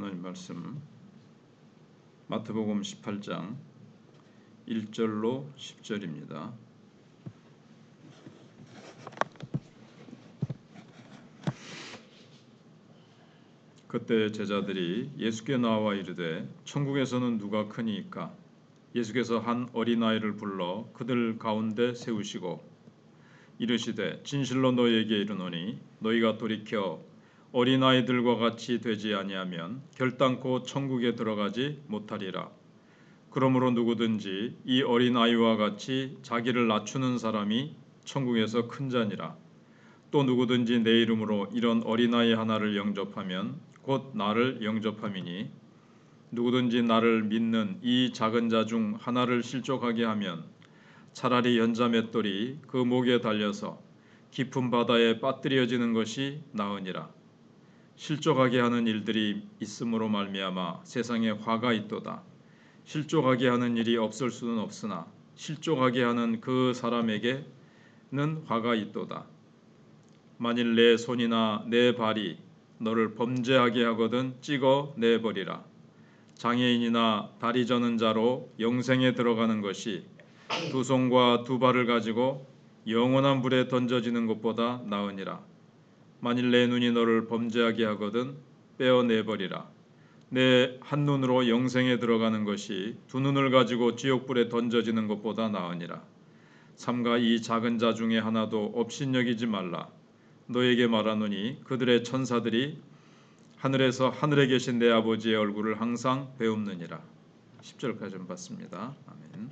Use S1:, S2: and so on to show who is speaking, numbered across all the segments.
S1: 하나님 말씀 마태복음 18장 1절로 10절입니다. 그때 제자들이 예수께 나와 이르되 천국에서는 누가 크니이까? 예수께서 한 어린아이를 불러 그들 가운데 세우시고 이르시되 진실로 너희에게 이르노니 너희가 돌이켜 어린아이들과 같이 되지 아니하면 결단코 천국에 들어가지 못하리라. 그러므로 누구든지 이 어린아이와 같이 자기를 낮추는 사람이 천국에서 큰 자니라. 또 누구든지 내 이름으로 이런 어린아이 하나를 영접하면 곧 나를 영접함이니 누구든지 나를 믿는 이 작은 자 중 하나를 실족하게 하면 차라리 연자 맷돌이 그 목에 달려서 깊은 바다에 빠뜨려지는 것이 나으니라. 실족하게 하는 일들이 있음으로 말미암아 세상에 화가 있도다. 실족하게 하는 일이 없을 수는 없으나 실족하게 하는 그 사람에게는 화가 있도다. 만일 내 손이나 내 발이 너를 범죄하게 하거든 찍어 내버리라. 장애인이나 다리 저는 자로 영생에 들어가는 것이 두 손과 두 발을 가지고 영원한 불에 던져지는 것보다 나으니라. 만일 내 눈이 너를 범죄하게 하거든 빼어내버리라. 내 한 눈으로 영생에 들어가는 것이 두 눈을 가지고 지옥불에 던져지는 것보다 나으니라. 삼가 이 작은 자 중에 하나도 업신여기지 말라. 너에게 말하노니 그들의 천사들이 하늘에서 하늘에 계신 내 아버지의 얼굴을 항상 배웁느니라. 10절까지 봤습니다. 아멘.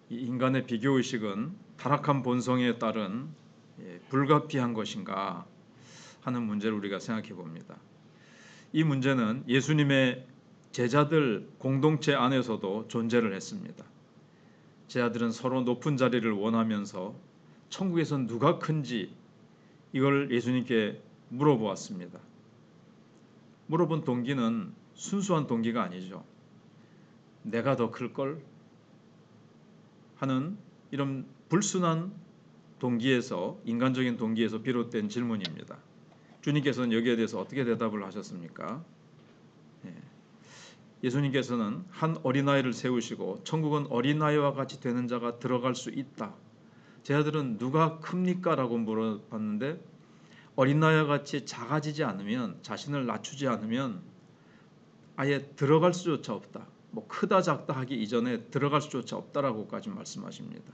S1: 이 인간의 비교의식은 타락한 본성에 따른 불가피한 것인가 하는 문제를 우리가 생각해 봅니다. 이 문제는 예수님의 제자들 공동체 안에서도 존재를 했습니다. 제자들은 서로 높은 자리를 원하면서 천국에선 누가 큰지 이걸 예수님께 물어보았습니다. 물어본 동기는 순수한 동기가 아니죠. 내가 더 클걸 하는 이런 불순한 동기에서, 인간적인 동기에서 비롯된 질문입니다. 주님께서는 여기에 대해서 어떻게 대답을 하셨습니까? 예수님께서는 한 어린아이를 세우시고 천국은 어린아이와 같이 되는 자가 들어갈 수 있다. 제자들은 누가 큽니까? 라고 물어봤는데 어린아이와 같이 작아지지 않으면, 자신을 낮추지 않으면 아예 들어갈 수조차 없다. 뭐 크다 작다 하기 이전에 들어갈 수조차 없다라고까지 말씀하십니다.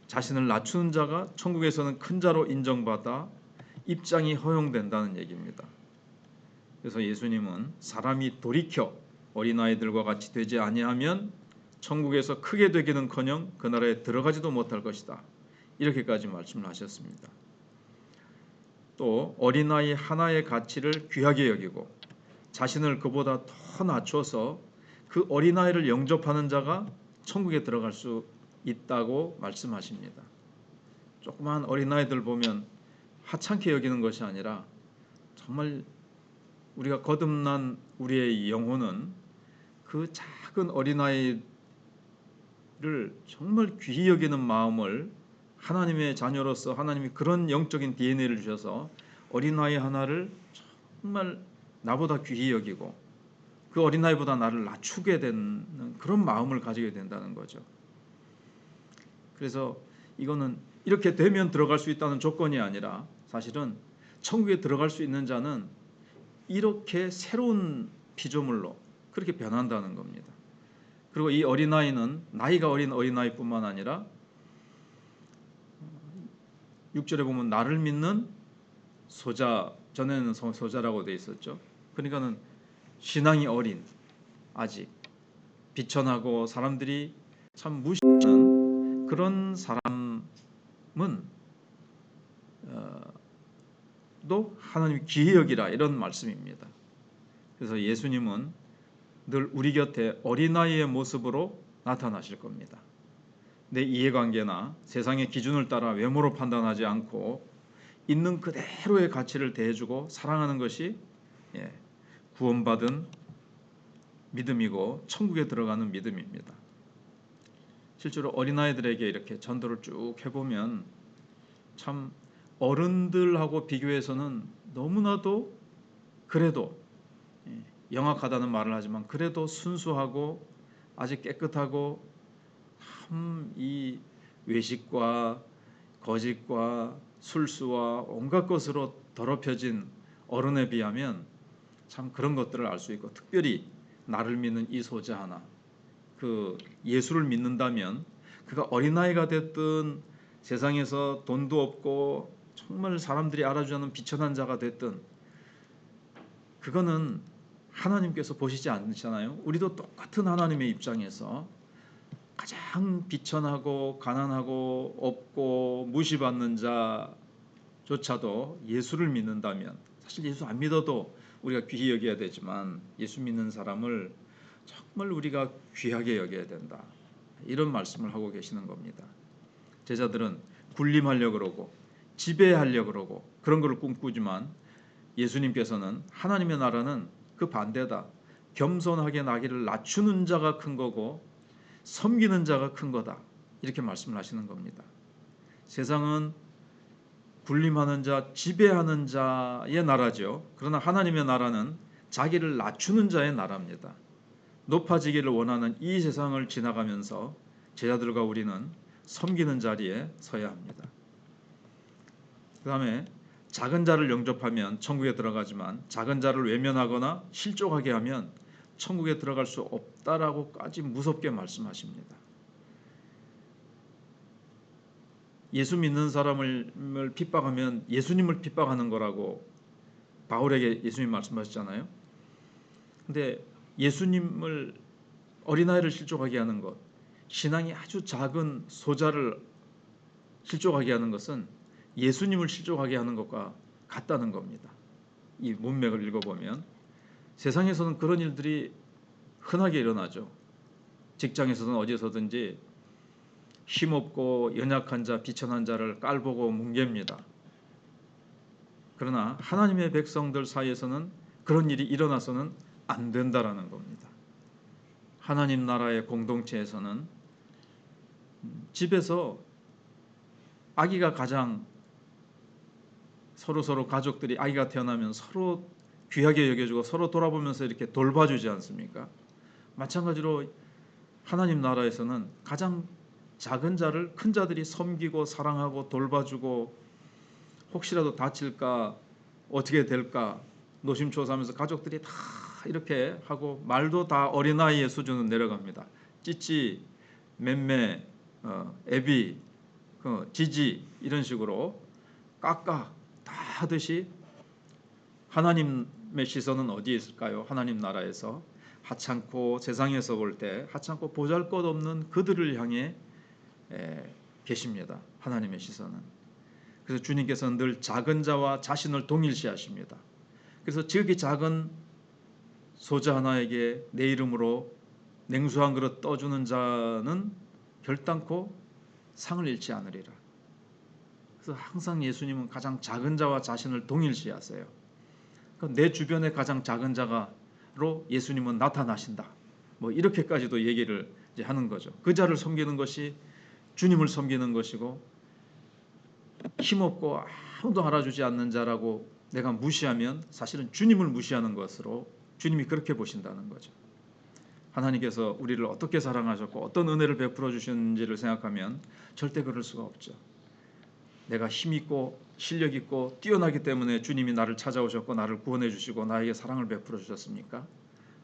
S1: 자신을 낮추는 자가 천국에서는 큰 자로 인정받아 입장이 허용된다는 얘기입니다. 그래서 예수님은 사람이 돌이켜 어린아이들과 같이 되지 아니하면 천국에서 크게 되기는커녕 그 나라에 들어가지도 못할 것이다. 이렇게까지 말씀을 하셨습니다. 또 어린아이 하나의 가치를 귀하게 여기고 자신을 그보다 더 낮춰서 그 어린아이를 영접하는 자가 천국에 들어갈 수 있다고 말씀하십니다. 조그마한 어린아이들 보면 하찮게 여기는 것이 아니라 정말 우리가 거듭난 우리의 영혼은 그 작은 어린아이를 정말 귀히 여기는 마음을, 하나님의 자녀로서 하나님이 그런 영적인 DNA를 주셔서 어린아이 하나를 정말 나보다 귀히 여기고 그 어린아이보다 나를 낮추게 되는 그런 마음을 가지게 된다는 거죠. 그래서 이거는 이렇게 되면 들어갈 수 있다는 조건이 아니라 사실은 천국에 들어갈 수 있는 자는 이렇게 새로운 피조물로 그렇게 변한다는 겁니다. 그리고 이 어린아이는 나이가 어린 어린아이뿐만 아니라 6절에 보면 나를 믿는 소자, 전에는 소자라고 되어 있었죠. 그러니까는 신앙이 어린, 아직 비천하고 사람들이 참 무시하는 그런 사람은 또 하나님이 귀히 여기라, 이런 말씀입니다. 그래서 예수님은 늘 우리 곁에 어린아이의 모습으로 나타나실 겁니다. 내 이해관계나 세상의 기준을 따라 외모로 판단하지 않고 있는 그대로의 가치를 대해주고 사랑하는 것이 구원받은 믿음이고 천국에 들어가는 믿음입니다. 실제로 어린아이들에게 이렇게 전도를 쭉 해보면 참 어른들하고 비교해서는 너무나도 그래도 영악하다는 말을 하지만 그래도 순수하고 아직 깨끗하고 이 외식과 거짓과 술수와 온갖 것으로 더럽혀진 어른에 비하면 참 그런 것들을 알 수 있고, 특별히 나를 믿는 이 소자 하나, 그 예수를 믿는다면 그가 어린아이가 됐든 세상에서 돈도 없고 정말 사람들이 알아주는 비천한 자가 됐든 그거는 하나님께서 보시지 않으시잖아요. 우리도 똑같은 하나님의 입장에서 가장 비천하고 가난하고 없고 무시받는 자조차도 예수를 믿는다면, 사실 예수 안 믿어도 우리가 귀히 여겨야 되지만 예수 믿는 사람을 정말 우리가 귀하게 여겨야 된다, 이런 말씀을 하고 계시는 겁니다. 제자들은 군림하려고 그러고 지배하려고 그러고 그런 걸 꿈꾸지만 예수님께서는 하나님의 나라는 그 반대다. 겸손하게 나기를 낮추는 자가 큰 거고 섬기는 자가 큰 거다, 이렇게 말씀을 하시는 겁니다. 세상은 군림하는 자, 지배하는 자의 나라죠. 그러나 하나님의 나라는 자기를 낮추는 자의 나라입니다. 높아지기를 원하는 이 세상을 지나가면서 제자들과 우리는 섬기는 자리에 서야 합니다. 그 다음에 작은 자를 영접하면 천국에 들어가지만 작은 자를 외면하거나 실족하게 하면 천국에 들어갈 수 없다라고까지 무섭게 말씀하십니다. 예수 믿는 사람을 핍박하면 예수님을 핍박하는 거라고 바울에게 예수님 말씀하셨잖아요. 근데 예수님을, 어린아이를 실족하게 하는 것, 신앙이 아주 작은 소자를 실족하게 하는 것은 예수님을 실족하게 하는 것과 같다는 겁니다. 이 문맥을 읽어보면 세상에서는 그런 일들이 흔하게 일어나죠. 직장에서든 어디서든지 힘없고 연약한 자, 비천한 자를 깔보고 뭉갭니다. 그러나 하나님의 백성들 사이에서는 그런 일이 일어나서는 안 된다라는 겁니다. 하나님 나라의 공동체에서는 집에서 아기가 가장 서로 가족들이 아기가 태어나면 서로 귀하게 여겨주고 서로 돌아보면서 이렇게 돌봐주지 않습니까? 마찬가지로 하나님 나라에서는 가장 작은 자를 큰 자들이 섬기고 사랑하고 돌봐주고, 혹시라도 다칠까 어떻게 될까 노심초사하면서 가족들이 다 이렇게 하고, 말도 다 어린아이의 수준으로 내려갑니다. 찌찌, 맴매, 애비, 지지, 이런 식으로 깎아 다 하듯이 하나님의 시선은 어디에 있을까요? 하나님 나라에서 하찮고, 세상에서 볼 때 하찮고 보잘것없는 그들을 향해 계십니다. 하나님의 시선은. 그래서 주님께서는 늘 작은 자와 자신을 동일시하십니다. 그래서 지극히 작은 소자 하나에게 내 이름으로 냉수 한 그릇 떠주는 자는 결단코 상을 잃지 않으리라. 그래서 항상 예수님은 가장 작은 자와 자신을 동일시하세요. 내 주변에 가장 작은 자가로 예수님은 나타나신다, 뭐 이렇게까지도 얘기를 이제 하는 거죠. 그 자를 섬기는 것이 주님을 섬기는 것이고, 힘없고 아무도 알아주지 않는 자라고 내가 무시하면 사실은 주님을 무시하는 것으로 주님이 그렇게 보신다는 거죠. 하나님께서 우리를 어떻게 사랑하셨고 어떤 은혜를 베풀어 주셨는지를 생각하면 절대 그럴 수가 없죠. 내가 힘있고 실력있고 뛰어나기 때문에 주님이 나를 찾아오셨고 나를 구원해 주시고 나에게 사랑을 베풀어 주셨습니까?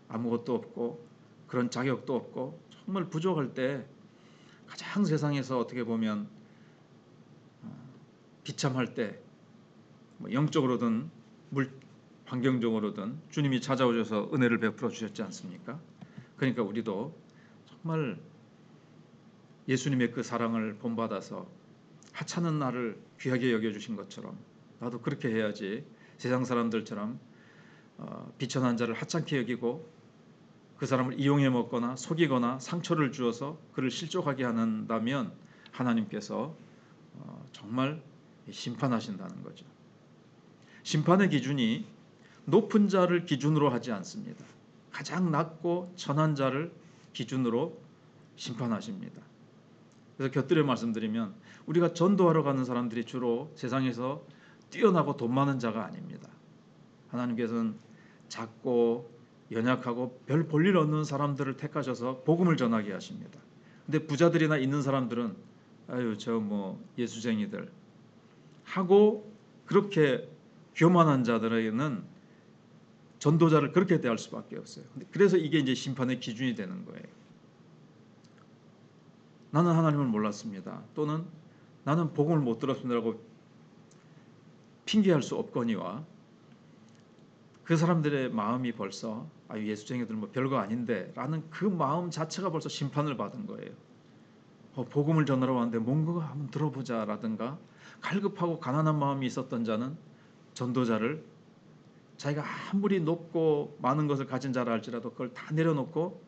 S1: 아무것도 없고 그런 자격도 없고 정말 부족할 때, 가장 세상에서 어떻게 보면 비참할 때, 영적으로든 환경적으로든 주님이 찾아오셔서 은혜를 베풀어 주셨지 않습니까? 그러니까 우리도 정말 예수님의 그 사랑을 본받아서 하찮은 나를 귀하게 여겨주신 것처럼 나도 그렇게 해야지, 세상 사람들처럼 비천한 자를 하찮게 여기고 그 사람을 이용해 먹거나 속이거나 상처를 주어서 그를 실족하게 한다면 하나님께서 정말 심판하신다는 거죠. 심판의 기준이 높은 자를 기준으로 하지 않습니다. 가장 낮고 천한 자를 기준으로 심판하십니다. 그래서 곁들여 말씀드리면 우리가 전도하러 가는 사람들이 주로 세상에서 뛰어나고 돈 많은 자가 아닙니다. 하나님께서는
S2: 작고 연약하고 별 볼일 없는 사람들을 택하셔서 복음을 전하게 하십니다. 근데 부자들이나 있는 사람들은 아유 저 뭐 예수쟁이들 하고 그렇게 교만한 자들에게는 전도자를 그렇게 대할 수밖에 없어요. 그래서 이게 이제 심판의 기준이 되는 거예요. 나는 하나님을 몰랐습니다. 또는 나는 복음을 못 들었습니다라고 핑계할 수 없거니와 그 사람들의 마음이 벌써 예수쟁이들 뭐 별거 아닌데라는 그 마음 자체가 벌써 심판을 받은 거예요. 복음을 전하러 왔는데 뭔가 한번 들어보자라든가 갈급하고 가난한 마음이 있었던 자는 전도자를 자기가 아무리 높고 많은 것을 가진 자라 할지라도 그걸 다 내려놓고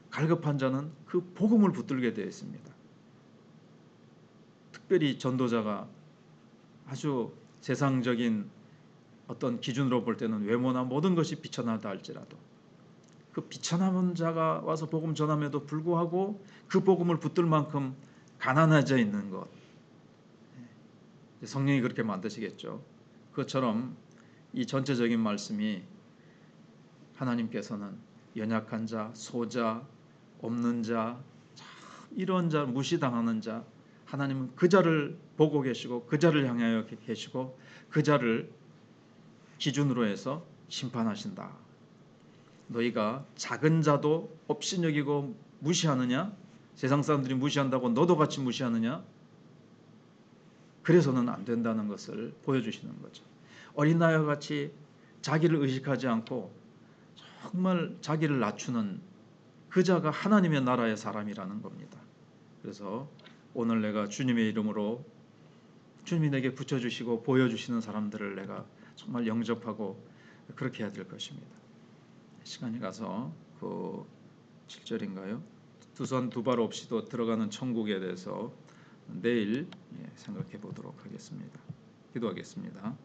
S2: 갈급한 자는 그 복음을 붙들게 되어 있습니다. 특별히 전도자가 아주 세상적인 어떤 기준으로 볼 때는 외모나 모든 것이 비천하다 할지라도 그 비천한 자가 와서 복음 전함에도 불구하고 그 복음을 붙들 만큼 가난해져 있는 것, 성령이 그렇게 만드시겠죠. 그것처럼 이 전체적인 말씀이 하나님께서는 연약한 자, 소자, 없는 자, 이런 자, 무시당하는 자, 하나님은 그 자를 보고 계시고 그 자를 향하여 계시고 그 자를 기준으로 해서 심판하신다. 너희가 작은 자도 업신여기고 무시하느냐? 세상 사람들이 무시한다고 너도 같이 무시하느냐? 그래서는 안 된다는 것을 보여주시는 거죠. 어린아이와 같이 자기를 의식하지 않고 정말 자기를 낮추는 그 자가 하나님의 나라의 사람이라는 겁니다. 그래서 오늘 내가 주님의 이름으로 주님이 내게 붙여주시고 보여주시는 사람들을 내가 정말 영접하고 그렇게 해야 될 것입니다. 시간이 가서 그 7절인가요? 두 손 두 발 없이도 들어가는 천국에 대해서 내일 생각해 보도록 하겠습니다. 기도하겠습니다.